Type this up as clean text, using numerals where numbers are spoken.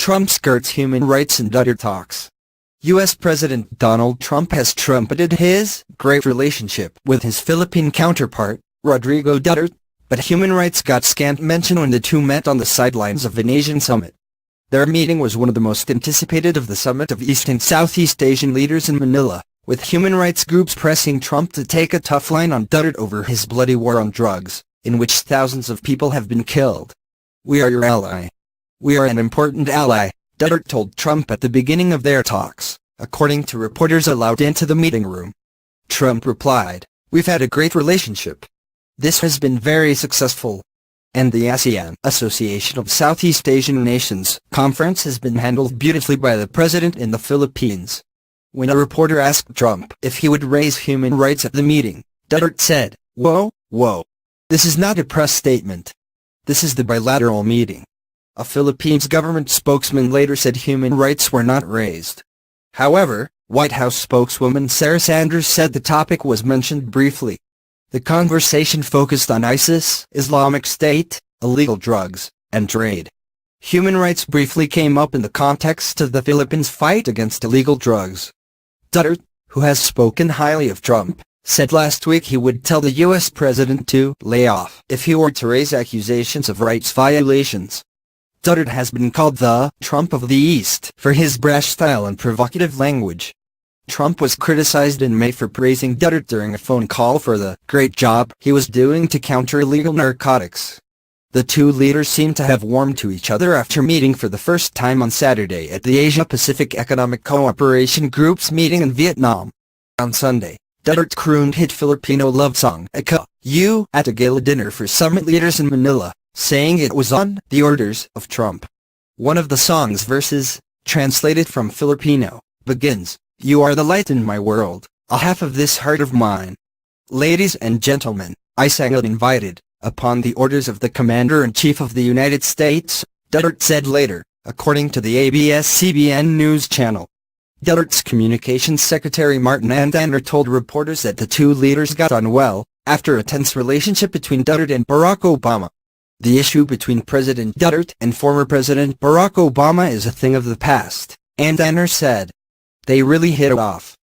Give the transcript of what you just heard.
Trump skirts human rights in Duterte talks. U.S. President Donald Trump has trumpeted his great relationship with his Philippine counterpart, Rodrigo Duterte, but human rights got scant mention when the two met on the sidelines of an Asian summit. Their meeting was one of the most anticipated of the summit of East and Southeast Asian leaders in Manila, with human rights groups pressing Trump to take a tough line on Duterte over his bloody war on drugs, in which thousands of people have been killed. "We are your ally. We are an important ally," Duterte told Trump at the beginning of their talks, according to reporters allowed into the meeting room. Trump replied, "We've had a great relationship. This has been very successful. And the ASEAN, Association of Southeast Asian Nations, conference has been handled beautifully by the president in the Philippines." When a reporter asked Trump if he would raise human rights at the meeting, Duterte said, Whoa. This is not a press statement. This is the bilateral meeting." A Philippines government spokesman later said human rights were not raised. However, White House spokeswoman Sarah Sanders said the topic was mentioned briefly. The conversation focused on ISIS, Islamic State, illegal drugs, and trade. Human rights briefly came up in the context of the Philippines' fight against illegal drugs. Duterte, who has spoken highly of Trump, said last week he would tell the U.S. president to lay off if he were to raise accusations of rights violations. Duterte has been called the Trump of the East for his brash style and provocative language. Trump was criticized in May for praising Duterte during a phone call for the great job he was doing to counter illegal narcotics. The two leaders seem to have warmed to each other after meeting for the first time on Saturday at the Asia-Pacific Economic Cooperation Group's meeting in Vietnam. On Sunday, Duterte crooned hit Filipino love song Ika, You at a gala dinner for summit leaders in Manila, saying it was on the orders of Trump. One of the song's verses, translated from Filipino, begins, "You are the light in my world, a half of this heart of mine. Ladies and gentlemen, I sang uninvited, upon the orders of the Commander-in-Chief of the United States," Duterte said later, according to the ABS-CBN news channel. Duterte's communications secretary Martin Andaner told reporters that the two leaders got on well, after a tense relationship between Duterte and Barack Obama. "The issue between President Duterte and former President Barack Obama is a thing of the past," Andaner said. "They really hit it off.